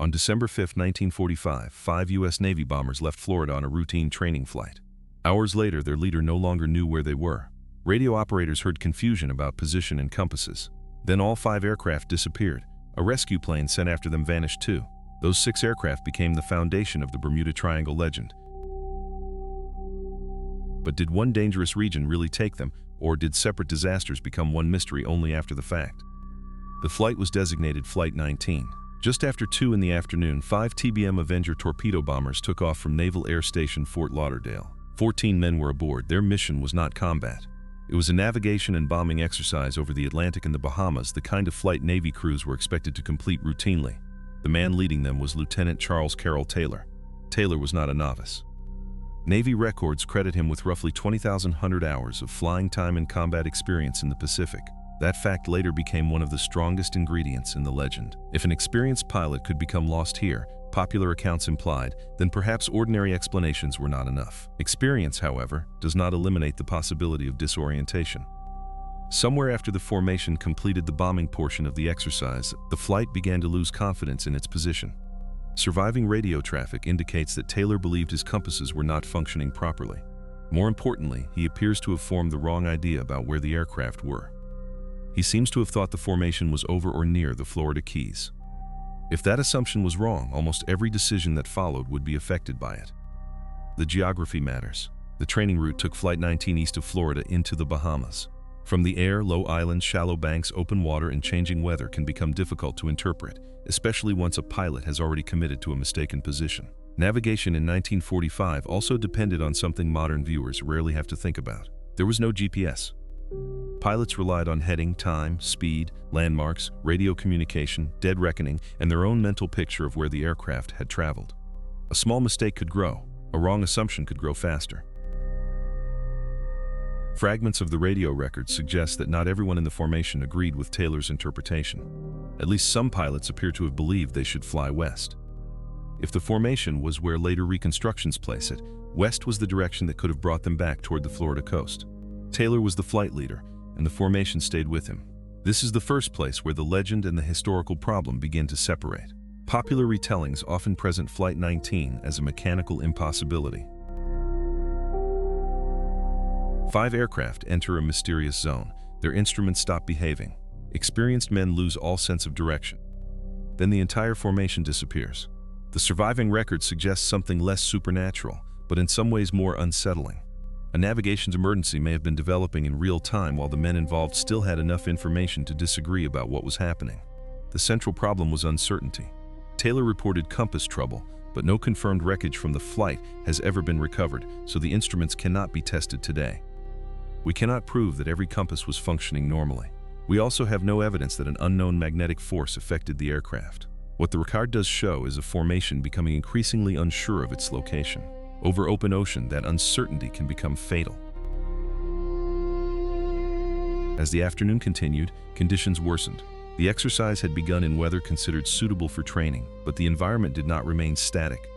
On December 5, 1945, 5 U.S. Navy bombers left Florida on a routine training flight. Hours later, their leader no longer knew where they were. Radio operators heard confusion about position and compasses. Then all 5 aircraft disappeared. A rescue plane sent after them vanished too. Those 6 aircraft became the foundation of the Bermuda Triangle legend. But did one dangerous region really take them, or did separate disasters become one mystery only after the fact? The flight was designated Flight 19. Just after 2 in the afternoon, 5 TBM Avenger torpedo bombers took off from Naval Air Station Fort Lauderdale. 14 men were aboard. Their mission was not combat. It was a navigation and bombing exercise over the Atlantic and the Bahamas, the kind of flight Navy crews were expected to complete routinely. The man leading them was Lieutenant Charles Carroll Taylor. Taylor was not a novice. Navy records credit him with roughly 20,100 hours of flying time and combat experience in the Pacific. That fact later became one of the strongest ingredients in the legend. If an experienced pilot could become lost here, popular accounts implied, then perhaps ordinary explanations were not enough. Experience, however, does not eliminate the possibility of disorientation. Somewhere after the formation completed the bombing portion of the exercise, the flight began to lose confidence in its position. Surviving radio traffic indicates that Taylor believed his compasses were not functioning properly. More importantly, he appears to have formed the wrong idea about where the aircraft were. He seems to have thought the formation was over or near the Florida Keys. If that assumption was wrong, almost every decision that followed would be affected by it. The geography matters. The training route took Flight 19 east of Florida into the Bahamas. From the air, low islands, shallow banks, open water, and changing weather can become difficult to interpret, especially once a pilot has already committed to a mistaken position. Navigation in 1945 also depended on something modern viewers rarely have to think about. There was no GPS. Pilots relied on heading, time, speed, landmarks, radio communication, dead reckoning, and their own mental picture of where the aircraft had traveled. A small mistake could grow. A wrong assumption could grow faster. Fragments of the radio records suggest that not everyone in the formation agreed with Taylor's interpretation. At least some pilots appear to have believed they should fly west. If the formation was where later reconstructions place it, west was the direction that could have brought them back toward the Florida coast. Taylor was the flight leader, and the formation stayed with him. This is the first place where the legend and the historical problem begin to separate. Popular retellings often present Flight 19 as a mechanical impossibility. 5 aircraft enter a mysterious zone. Their instruments stop behaving. Experienced men lose all sense of direction. Then the entire formation disappears. The surviving record suggests something less supernatural, but in some ways more unsettling. A navigations emergency may have been developing in real time while the men involved still had enough information to disagree about what was happening. The central problem was uncertainty. Taylor reported compass trouble, but no confirmed wreckage from the flight has ever been recovered, so the instruments cannot be tested today. We cannot prove that every compass was functioning normally. We also have no evidence that an unknown magnetic force affected the aircraft. What the record does show is a formation becoming increasingly unsure of its location. Over open ocean, that uncertainty can become fatal. As the afternoon continued, conditions worsened. The exercise had begun in weather considered suitable for training, but the environment did not remain static.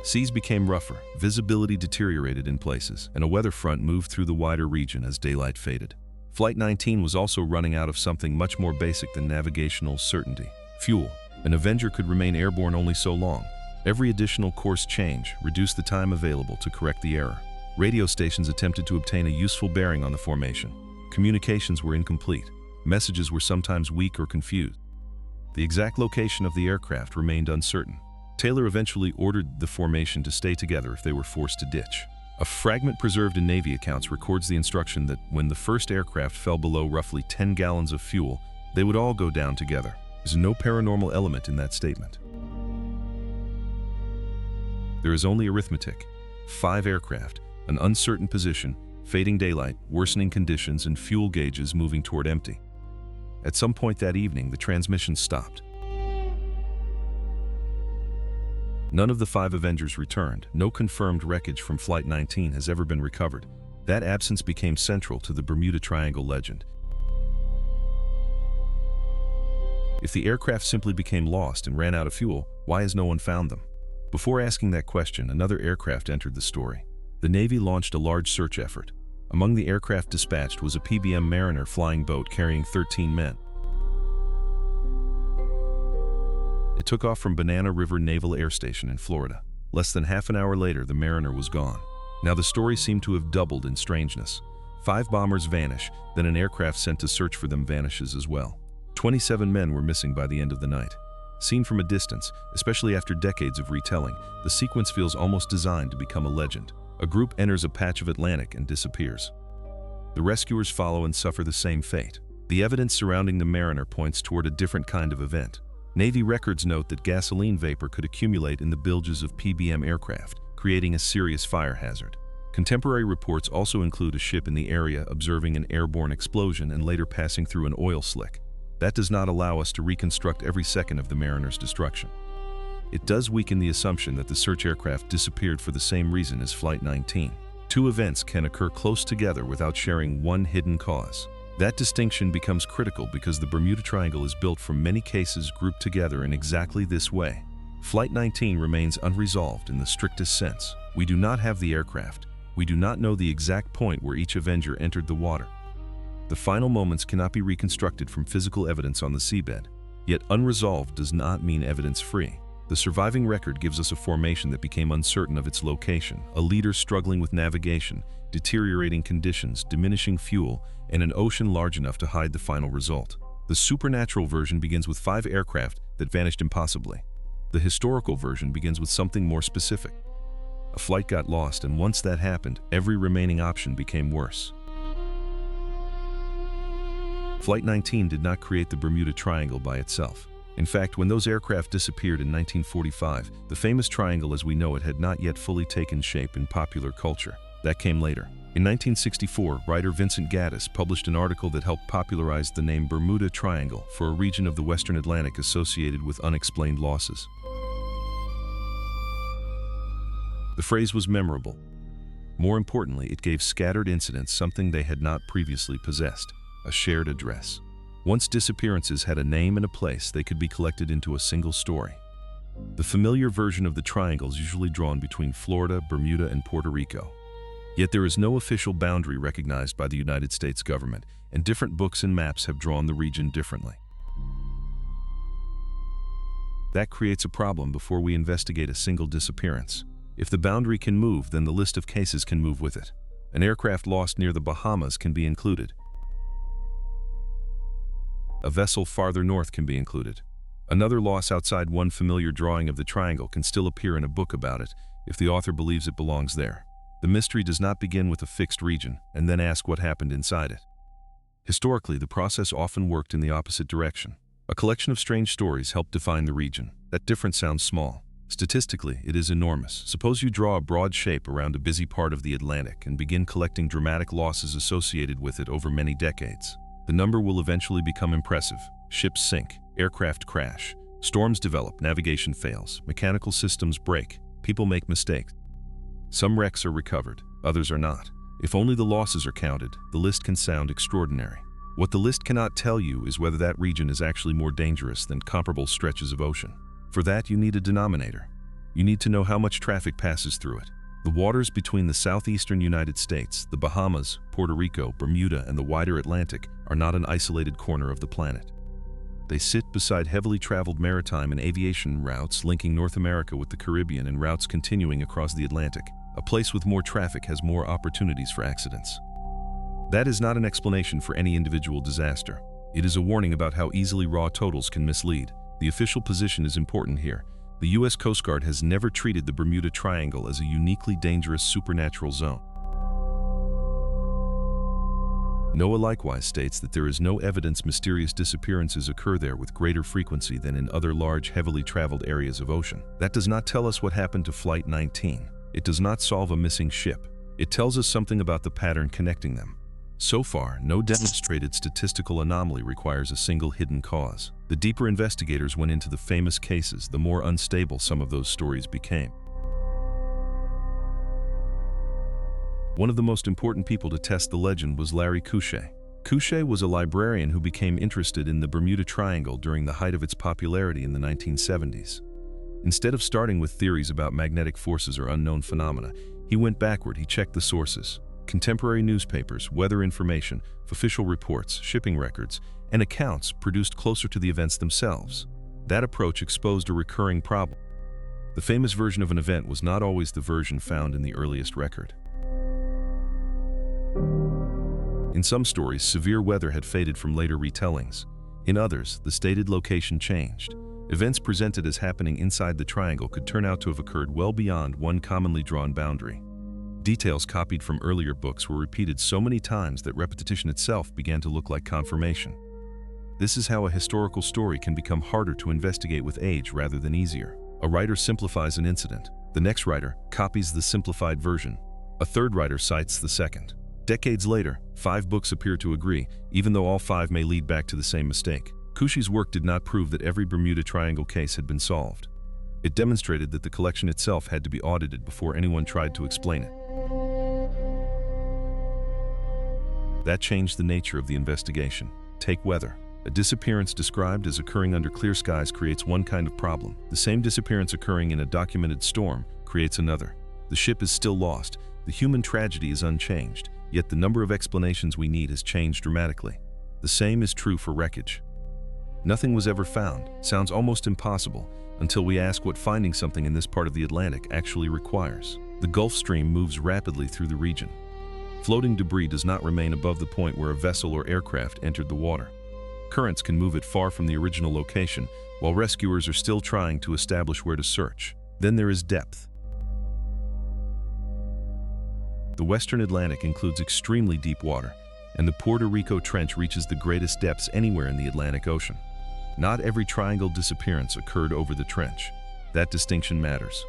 Seas became rougher, visibility deteriorated in places, and a weather front moved through the wider region as daylight faded. Flight 19 was also running out of something much more basic than navigational certainty: fuel. An Avenger could remain airborne only so long. Every additional course change reduced the time available to correct the error. Radio stations attempted to obtain a useful bearing on the formation. Communications were incomplete. Messages were sometimes weak or confused. The exact location of the aircraft remained uncertain. Taylor eventually ordered the formation to stay together if they were forced to ditch. A fragment preserved in Navy accounts records the instruction that when the first aircraft fell below roughly 10 gallons of fuel, they would all go down together. There's no paranormal element in that statement. There is only arithmetic. 5 aircraft, an uncertain position, fading daylight, worsening conditions, and fuel gauges moving toward empty. At some point that evening, the transmission stopped. None of the 5 Avengers returned. No confirmed wreckage from Flight 19 has ever been recovered. That absence became central to the Bermuda Triangle legend. If the aircraft simply became lost and ran out of fuel, why has no one found them? Before asking that question, another aircraft entered the story. The Navy launched a large search effort. Among the aircraft dispatched was a PBM Mariner flying boat carrying 13 men. It took off from Banana River Naval Air Station in Florida. Less than half an hour later, the Mariner was gone. Now the story seemed to have doubled in strangeness. 5 bombers vanish, then an aircraft sent to search for them vanishes as well. 27 men were missing by the end of the night. Seen from a distance, especially after decades of retelling, the sequence feels almost designed to become a legend. A group enters a patch of Atlantic and disappears. The rescuers follow and suffer the same fate. The evidence surrounding the Mariner points toward a different kind of event. Navy records note that gasoline vapor could accumulate in the bilges of PBM aircraft, creating a serious fire hazard. Contemporary reports also include a ship in the area observing an airborne explosion and later passing through an oil slick. That does not allow us to reconstruct every second of the Mariner's destruction. It does weaken the assumption that the search aircraft disappeared for the same reason as Flight 19. 2 events can occur close together without sharing one hidden cause. That distinction becomes critical because the Bermuda Triangle is built from many cases grouped together in exactly this way. Flight 19 remains unresolved in the strictest sense. We do not have the aircraft. We do not know the exact point where each Avenger entered the water. The final moments cannot be reconstructed from physical evidence on the seabed. Yet unresolved does not mean evidence-free. The surviving record gives us a formation that became uncertain of its location, a leader struggling with navigation, deteriorating conditions, diminishing fuel, and an ocean large enough to hide the final result. The supernatural version begins with 5 aircraft that vanished impossibly. The historical version begins with something more specific. A flight got lost, and once that happened, every remaining option became worse. Flight 19 did not create the Bermuda Triangle by itself. In fact, when those aircraft disappeared in 1945, the famous triangle as we know it had not yet fully taken shape in popular culture. That came later. In 1964, writer Vincent Gaddis published an article that helped popularize the name Bermuda Triangle for a region of the Western Atlantic associated with unexplained losses. The phrase was memorable. More importantly, it gave scattered incidents something they had not previously possessed: a shared address. Once disappearances had a name and a place, they could be collected into a single story. The familiar version of the triangle is usually drawn between Florida, Bermuda, and Puerto Rico. Yet there is no official boundary recognized by the United States government, and different books and maps have drawn the region differently. That creates a problem before we investigate a single disappearance. If the boundary can move, then the list of cases can move with it. An aircraft lost near the Bahamas can be included. A vessel farther north can be included. Another loss outside one familiar drawing of the triangle can still appear in a book about it if the author believes it belongs there. The mystery does not begin with a fixed region and then ask what happened inside it. Historically, the process often worked in the opposite direction. A collection of strange stories helped define the region. That difference sounds small. Statistically, it is enormous. Suppose you draw a broad shape around a busy part of the Atlantic and begin collecting dramatic losses associated with it over many decades. The number will eventually become impressive. Ships sink, aircraft crash, storms develop, navigation fails, mechanical systems break, people make mistakes. Some wrecks are recovered, others are not. If only the losses are counted, the list can sound extraordinary. What the list cannot tell you is whether that region is actually more dangerous than comparable stretches of ocean. For that, you need a denominator. You need to know how much traffic passes through it. The waters between the southeastern United States, the Bahamas, Puerto Rico, Bermuda, and the wider Atlantic are not an isolated corner of the planet. They sit beside heavily traveled maritime and aviation routes linking North America with the Caribbean and routes continuing across the Atlantic. A place with more traffic has more opportunities for accidents. That is not an explanation for any individual disaster. It is a warning about how easily raw totals can mislead. The official position is important here. The U.S. Coast Guard has never treated the Bermuda Triangle as a uniquely dangerous supernatural zone. NOAA likewise states that there is no evidence mysterious disappearances occur there with greater frequency than in other large, heavily traveled areas of ocean. That does not tell us what happened to Flight 19. It does not solve a missing ship. It tells us something about the pattern connecting them. So far, no demonstrated statistical anomaly requires a single hidden cause. The deeper investigators went into the famous cases, the more unstable some of those stories became. One of the most important people to test the legend was Larry Couchet. Couchet was a librarian who became interested in the Bermuda Triangle during the height of its popularity in the 1970s. Instead of starting with theories about magnetic forces or unknown phenomena, he went backward. He checked the sources. Contemporary newspapers, weather information, official reports, shipping records, and accounts produced closer to the events themselves. That approach exposed a recurring problem. The famous version of an event was not always the version found in the earliest record. In some stories, severe weather had faded from later retellings. In others, the stated location changed. Events presented as happening inside the triangle could turn out to have occurred well beyond one commonly drawn boundary. Details copied from earlier books were repeated so many times that repetition itself began to look like confirmation. This is how a historical story can become harder to investigate with age rather than easier. A writer simplifies an incident. The next writer copies the simplified version. A third writer cites the second. Decades later, 5 books appear to agree, even though all 5 may lead back to the same mistake. Cauchy's work did not prove that every Bermuda Triangle case had been solved. It demonstrated that the collection itself had to be audited before anyone tried to explain it. That changed the nature of the investigation. Take weather. A disappearance described as occurring under clear skies creates one kind of problem. The same disappearance occurring in a documented storm creates another. The ship is still lost. The human tragedy is unchanged, yet the number of explanations we need has changed dramatically. The same is true for wreckage. Nothing was ever found sounds almost impossible until we ask what finding something in this part of the Atlantic actually requires. The Gulf Stream moves rapidly through the region. Floating debris does not remain above the point where a vessel or aircraft entered the water. Currents can move it far from the original location, while rescuers are still trying to establish where to search. Then there is depth. The Western Atlantic includes extremely deep water, and the Puerto Rico Trench reaches the greatest depths anywhere in the Atlantic Ocean. Not every triangle disappearance occurred over the trench. That distinction matters.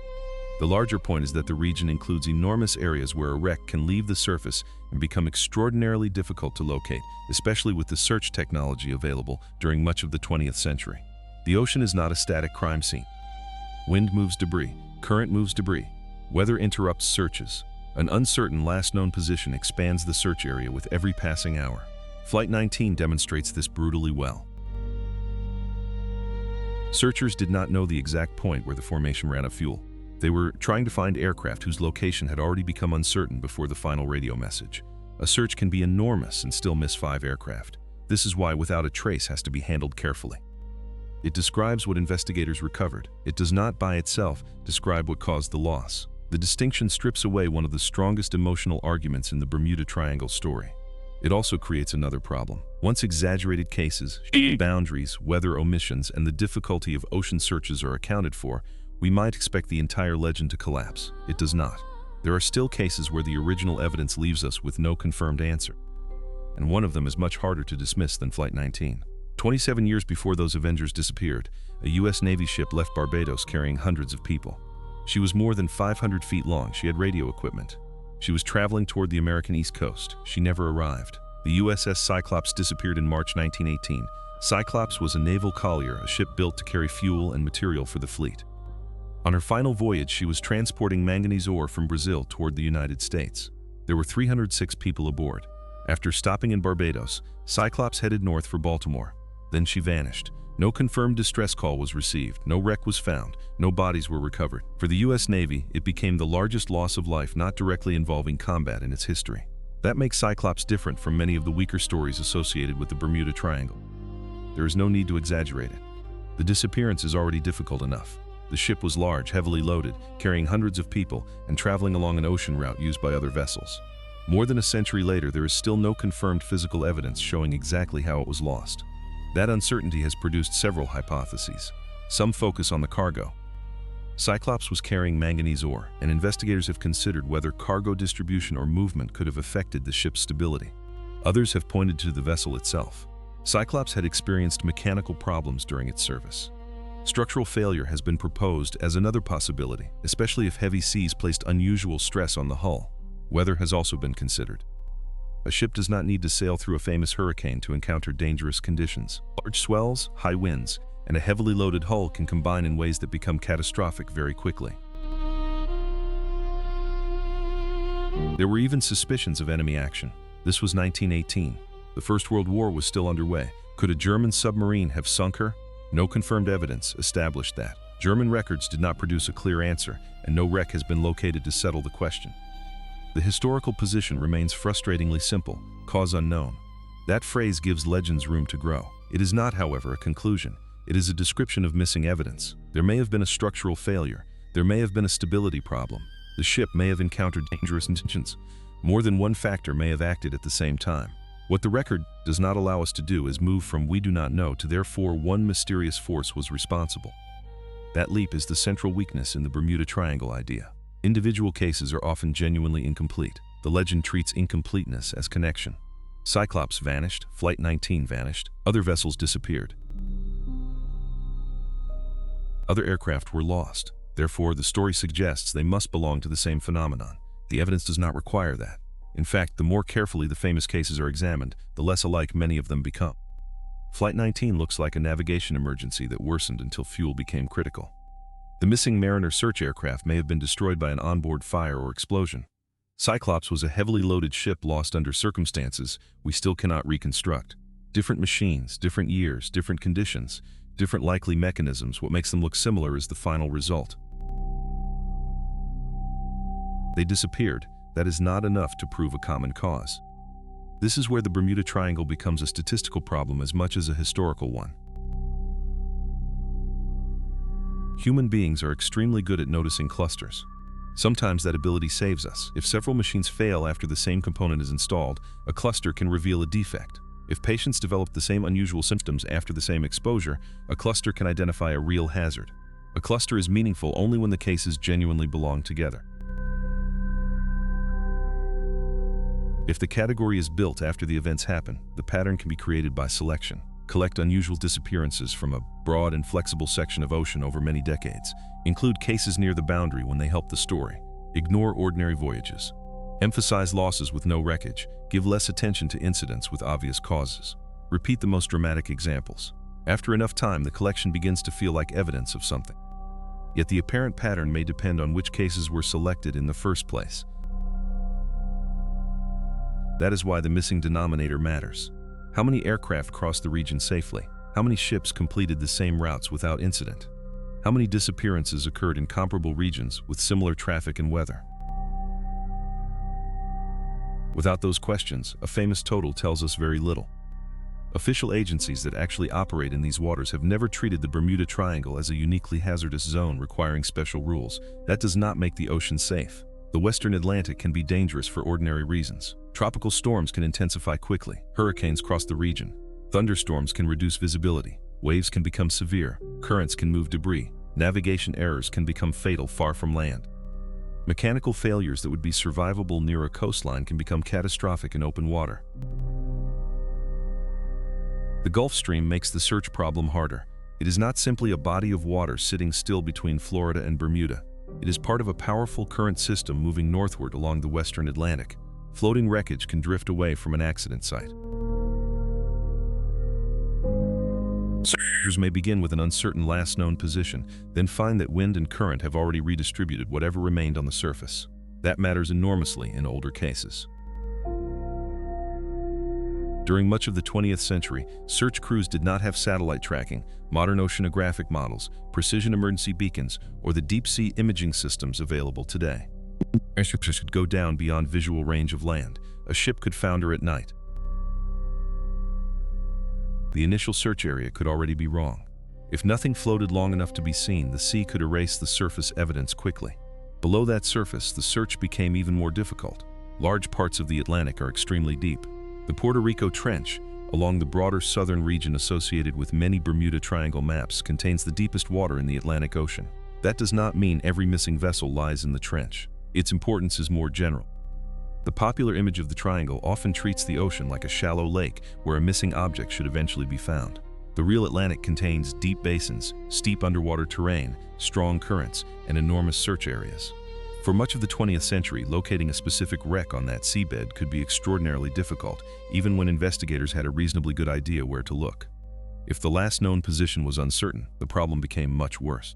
The larger point is that the region includes enormous areas where a wreck can leave the surface and become extraordinarily difficult to locate, especially with the search technology available during much of the 20th century. The ocean is not a static crime scene. Wind moves debris, current moves debris, weather interrupts searches. An uncertain last known position expands the search area with every passing hour. Flight 19 demonstrates this brutally well. Searchers did not know the exact point where the formation ran out of fuel. They were trying to find aircraft whose location had already become uncertain before the final radio message. A search can be enormous and still miss 5 aircraft. This is why Without a Trace has to be handled carefully. It describes what investigators recovered. It does not by itself describe what caused the loss. The distinction strips away one of the strongest emotional arguments in the Bermuda Triangle story. It also creates another problem. Once exaggerated cases, boundaries, weather omissions, and the difficulty of ocean searches are accounted for, we might expect the entire legend to collapse. It does not. There are still cases where the original evidence leaves us with no confirmed answer. And one of them is much harder to dismiss than Flight 19. 27 years before those Avengers disappeared, a U.S. Navy ship left Barbados carrying hundreds of people. She was more than 500 feet long. She had radio equipment. She was traveling toward the American East Coast. She never arrived. The USS Cyclops disappeared in March 1918. Cyclops was a naval collier, a ship built to carry fuel and material for the fleet. On her final voyage, she was transporting manganese ore from Brazil toward the United States. There were 306 people aboard. After stopping in Barbados, Cyclops headed north for Baltimore. Then she vanished. No confirmed distress call was received, no wreck was found, no bodies were recovered. For the U.S. Navy, it became the largest loss of life not directly involving combat in its history. That makes Cyclops different from many of the weaker stories associated with the Bermuda Triangle. There is no need to exaggerate it. The disappearance is already difficult enough. The ship was large, heavily loaded, carrying hundreds of people, and traveling along an ocean route used by other vessels. More than a century later, there is still no confirmed physical evidence showing exactly how it was lost. That uncertainty has produced several hypotheses. Some focus on the cargo. Cyclops was carrying manganese ore, and investigators have considered whether cargo distribution or movement could have affected the ship's stability. Others have pointed to the vessel itself. Cyclops had experienced mechanical problems during its service. Structural failure has been proposed as another possibility, especially if heavy seas placed unusual stress on the hull. Weather has also been considered. A ship does not need to sail through a famous hurricane to encounter dangerous conditions. Large swells, high winds, and a heavily loaded hull can combine in ways that become catastrophic very quickly. There were even suspicions of enemy action. This was 1918. The First World War was still underway. Could a German submarine have sunk her? No confirmed evidence established that. German records did not produce a clear answer, and no wreck has been located to settle the question. The historical position remains frustratingly simple, cause unknown. That phrase gives legends room to grow. It is not, however, a conclusion. It is a description of missing evidence. There may have been a structural failure. There may have been a stability problem. The ship may have encountered dangerous conditions. More than one factor may have acted at the same time. What the record does not allow us to do is move from "we do not know" to "therefore one mysterious force was responsible." That leap is the central weakness in the Bermuda Triangle idea. Individual cases are often genuinely incomplete. The legend treats incompleteness as connection. Cyclops vanished, Flight 19 vanished, other vessels disappeared. Other aircraft were lost. Therefore, the story suggests they must belong to the same phenomenon. The evidence does not require that. In fact, the more carefully the famous cases are examined, the less alike many of them become. Flight 19 looks like a navigation emergency that worsened until fuel became critical. The missing Mariner search aircraft may have been destroyed by an onboard fire or explosion. Cyclops was a heavily loaded ship lost under circumstances we still cannot reconstruct. Different machines, different years, different conditions, different likely mechanisms. What makes them look similar is the final result. They disappeared. That is not enough to prove a common cause. This is where the Bermuda Triangle becomes a statistical problem as much as a historical one. Human beings are extremely good at noticing clusters. Sometimes that ability saves us. If several machines fail after the same component is installed, a cluster can reveal a defect. If patients develop the same unusual symptoms after the same exposure, a cluster can identify a real hazard. A cluster is meaningful only when the cases genuinely belong together. If the category is built after the events happen, the pattern can be created by selection. Collect unusual disappearances from a broad and flexible section of ocean over many decades. Include cases near the boundary when they help the story. Ignore ordinary voyages. Emphasize losses with no wreckage. Give less attention to incidents with obvious causes. Repeat the most dramatic examples. After enough time, the collection begins to feel like evidence of something. Yet the apparent pattern may depend on which cases were selected in the first place. That is why the missing denominator matters. How many aircraft crossed the region safely? How many ships completed the same routes without incident? How many disappearances occurred in comparable regions with similar traffic and weather? Without those questions, a famous total tells us very little. Official agencies that actually operate in these waters have never treated the Bermuda Triangle as a uniquely hazardous zone requiring special rules. That does not make the ocean safe. The Western Atlantic can be dangerous for ordinary reasons. Tropical storms can intensify quickly. Hurricanes cross the region. Thunderstorms can reduce visibility. Waves can become severe. Currents can move debris. Navigation errors can become fatal far from land. Mechanical failures that would be survivable near a coastline can become catastrophic in open water. The Gulf Stream makes the search problem harder. It is not simply a body of water sitting still between Florida and Bermuda. It is part of a powerful current system moving northward along the Western Atlantic. Floating wreckage can drift away from an accident site. Searchers may begin with an uncertain last known position, then find that wind and current have already redistributed whatever remained on the surface. That matters enormously in older cases. During much of the 20th century, search crews did not have satellite tracking, modern oceanographic models, precision emergency beacons, or the deep-sea imaging systems available today. Airships could go down beyond visual range of land. A ship could founder at night. The initial search area could already be wrong. If nothing floated long enough to be seen, the sea could erase the surface evidence quickly. Below that surface, the search became even more difficult. Large parts of the Atlantic are extremely deep. The Puerto Rico Trench, along the broader southern region associated with many Bermuda Triangle maps, contains the deepest water in the Atlantic Ocean. That does not mean every missing vessel lies in the trench. Its importance is more general. The popular image of the triangle often treats the ocean like a shallow lake where a missing object should eventually be found. The real Atlantic contains deep basins, steep underwater terrain, strong currents, and enormous search areas. For much of the 20th century, locating a specific wreck on that seabed could be extraordinarily difficult, even when investigators had a reasonably good idea where to look. If the last known position was uncertain, the problem became much worse.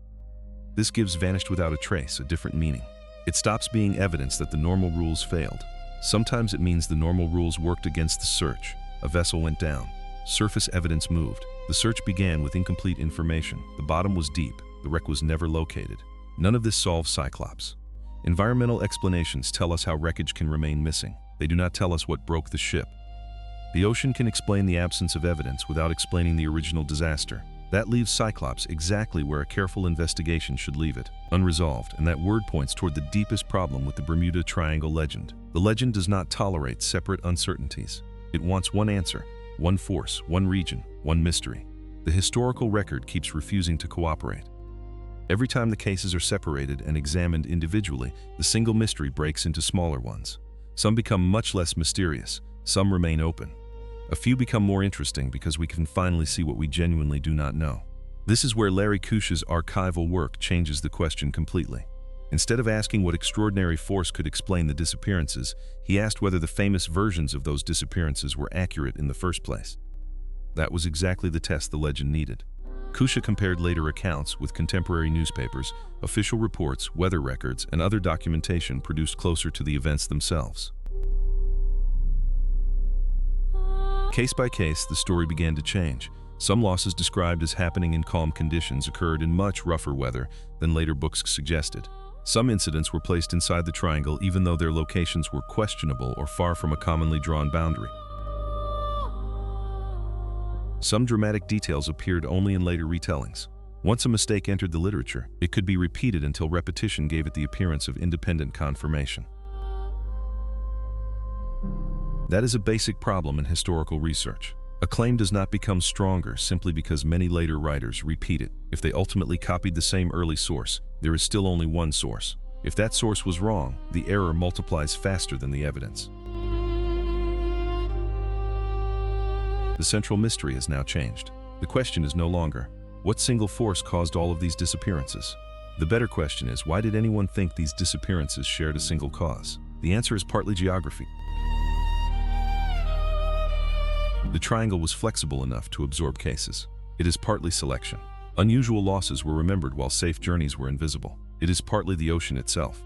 This gives "vanished without a trace" a different meaning. It stops being evidence that the normal rules failed. Sometimes it means the normal rules worked against the search. A vessel went down. Surface evidence moved. The search began with incomplete information. The bottom was deep. The wreck was never located. None of this solves Cyclops. Environmental explanations tell us how wreckage can remain missing. They do not tell us what broke the ship. The ocean can explain the absence of evidence without explaining the original disaster. That leaves Cyclops exactly where a careful investigation should leave it, unresolved, and that word points toward the deepest problem with the Bermuda Triangle legend. The legend does not tolerate separate uncertainties. It wants one answer, one force, one region, one mystery. The historical record keeps refusing to cooperate. Every time the cases are separated and examined individually, the single mystery breaks into smaller ones. Some become much less mysterious, some remain open. A few become more interesting because we can finally see what we genuinely do not know. This is where Larry Kush's archival work changes the question completely. Instead of asking what extraordinary force could explain the disappearances, he asked whether the famous versions of those disappearances were accurate in the first place. That was exactly the test the legend needed. Kusha compared later accounts with contemporary newspapers, official reports, weather records, and other documentation produced closer to the events themselves. Case by case, the story began to change. Some losses described as happening in calm conditions occurred in much rougher weather than later books suggested. Some incidents were placed inside the triangle even though their locations were questionable or far from a commonly drawn boundary. Some dramatic details appeared only in later retellings. Once a mistake entered the literature, it could be repeated until repetition gave it the appearance of independent confirmation. That is a basic problem in historical research. A claim does not become stronger simply because many later writers repeat it. If they ultimately copied the same early source, there is still only one source. If that source was wrong, the error multiplies faster than the evidence. The central mystery has now changed. The question is no longer, what single force caused all of these disappearances? The better question is, why did anyone think these disappearances shared a single cause? The answer is partly geography. The triangle was flexible enough to absorb cases. It is partly selection. Unusual losses were remembered while safe journeys were invisible. It is partly the ocean itself.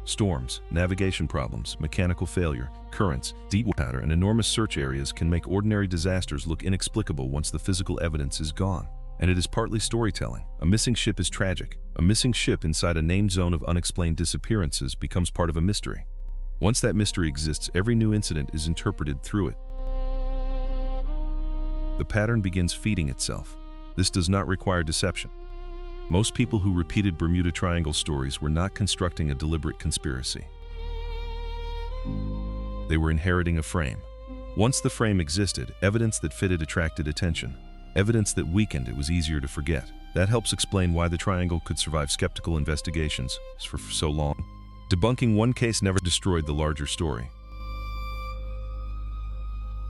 Storms, navigation problems, mechanical failure, currents, deep water, and enormous search areas can make ordinary disasters look inexplicable once the physical evidence is gone. And it is partly storytelling. A missing ship is tragic. A missing ship inside a named zone of unexplained disappearances becomes part of a mystery. Once that mystery exists, every new incident is interpreted through it. The pattern begins feeding itself. This does not require deception. Most people who repeated Bermuda Triangle stories were not constructing a deliberate conspiracy. They were inheriting a frame. Once the frame existed, evidence that fitted attracted attention. Evidence that weakened it was easier to forget. That helps explain why the triangle could survive skeptical investigations for so long. Debunking one case never destroyed the larger story.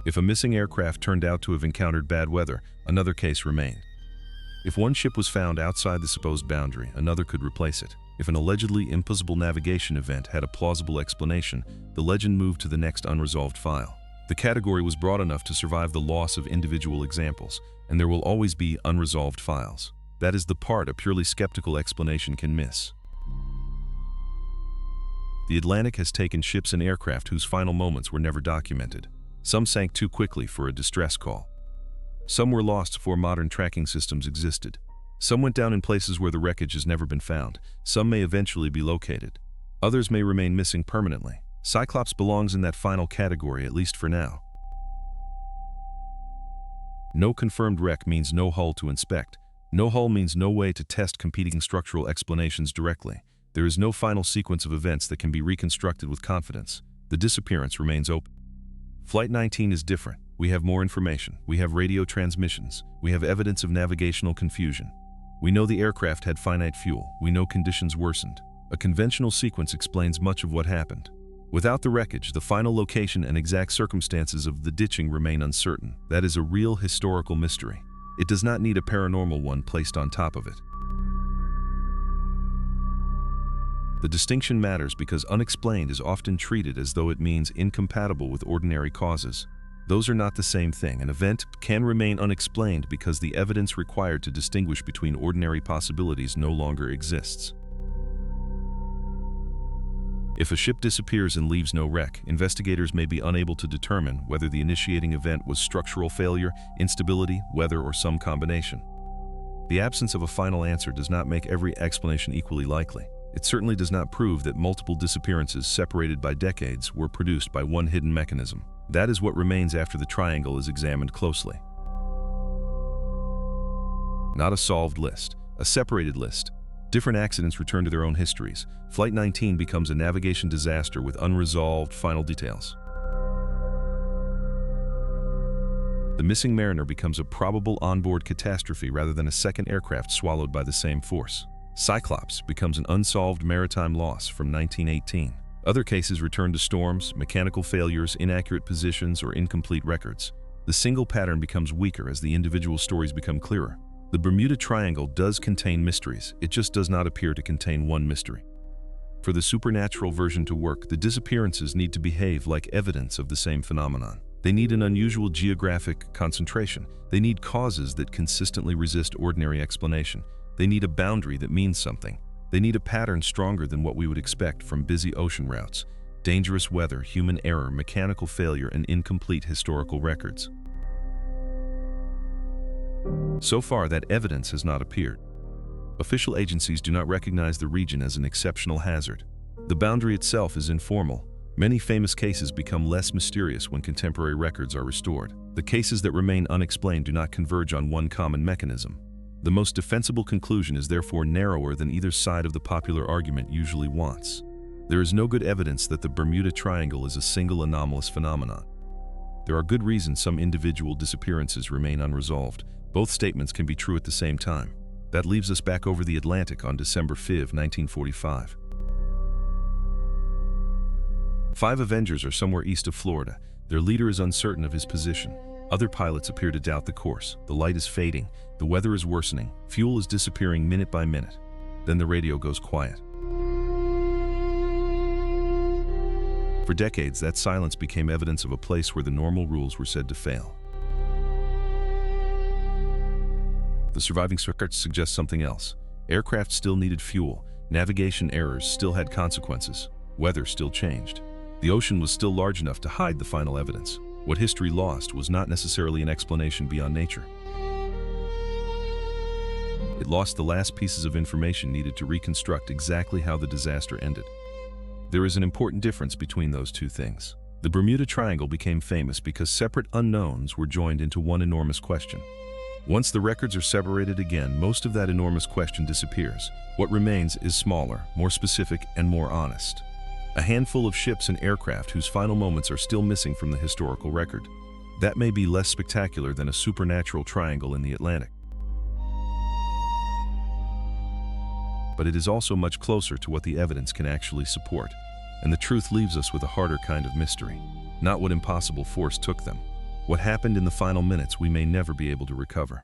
If a missing aircraft turned out to have encountered bad weather, another case remained. If one ship was found outside the supposed boundary, another could replace it. If an allegedly impossible navigation event had a plausible explanation, the legend moved to the next unresolved file. The category was broad enough to survive the loss of individual examples, and there will always be unresolved files. That is the part a purely skeptical explanation can miss. The Atlantic has taken ships and aircraft whose final moments were never documented. Some sank too quickly for a distress call. Some were lost before modern tracking systems existed. Some went down in places where the wreckage has never been found. Some may eventually be located. Others may remain missing permanently. Cyclops belongs in that final category, at least for now. No confirmed wreck means no hull to inspect. No hull means no way to test competing structural explanations directly. There is no final sequence of events that can be reconstructed with confidence. The disappearance remains open. Flight 19 is different. We have more information. We have radio transmissions. We have evidence of navigational confusion. We know the aircraft had finite fuel. We know conditions worsened. A conventional sequence explains much of what happened. Without the wreckage, the final location and exact circumstances of the ditching remain uncertain. That is a real historical mystery. It does not need a paranormal one placed on top of it. The distinction matters because unexplained is often treated as though it means incompatible with ordinary causes. Those are not the same thing. An event can remain unexplained because the evidence required to distinguish between ordinary possibilities no longer exists. If a ship disappears and leaves no wreck, investigators may be unable to determine whether the initiating event was structural failure, instability, weather, or some combination. The absence of a final answer does not make every explanation equally likely. It certainly does not prove that multiple disappearances separated by decades were produced by one hidden mechanism. That is what remains after the triangle is examined closely. Not a solved list, a separated list. Different accidents return to their own histories. Flight 19 becomes a navigation disaster with unresolved final details. The missing mariner becomes a probable onboard catastrophe rather than a second aircraft swallowed by the same force. Cyclops becomes an unsolved maritime loss from 1918. Other cases return to storms, mechanical failures, inaccurate positions, or incomplete records. The single pattern becomes weaker as the individual stories become clearer. The Bermuda Triangle does contain mysteries, it just does not appear to contain one mystery. For the supernatural version to work, the disappearances need to behave like evidence of the same phenomenon. They need an unusual geographic concentration. They need causes that consistently resist ordinary explanation. They need a boundary that means something. They need a pattern stronger than what we would expect from busy ocean routes, dangerous weather, human error, mechanical failure, and incomplete historical records. So far, that evidence has not appeared. Official agencies do not recognize the region as an exceptional hazard. The boundary itself is informal. Many famous cases become less mysterious when contemporary records are restored. The cases that remain unexplained do not converge on one common mechanism. The most defensible conclusion is therefore narrower than either side of the popular argument usually wants. There is no good evidence that the Bermuda Triangle is a single anomalous phenomenon. There are good reasons some individual disappearances remain unresolved. Both statements can be true at the same time. That leaves us back over the Atlantic on December 5, 1945. 5 Avengers are somewhere east of Florida. Their leader is uncertain of his position. Other pilots appear to doubt the course. The light is fading. The weather is worsening. Fuel is disappearing minute by minute. Then the radio goes quiet. For decades, that silence became evidence of a place where the normal rules were said to fail. The surviving records suggest something else. Aircraft still needed fuel. Navigation errors still had consequences. Weather still changed. The ocean was still large enough to hide the final evidence. What history lost was not necessarily an explanation beyond nature. It lost the last pieces of information needed to reconstruct exactly how the disaster ended. There is an important difference between those two things. The Bermuda Triangle became famous because separate unknowns were joined into one enormous question. Once the records are separated again, most of that enormous question disappears. What remains is smaller, more specific, and more honest. A handful of ships and aircraft whose final moments are still missing from the historical record. That may be less spectacular than a supernatural triangle in the Atlantic. But it is also much closer to what the evidence can actually support. And the truth leaves us with a harder kind of mystery. Not what impossible force took them. What happened in the final minutes we may never be able to recover.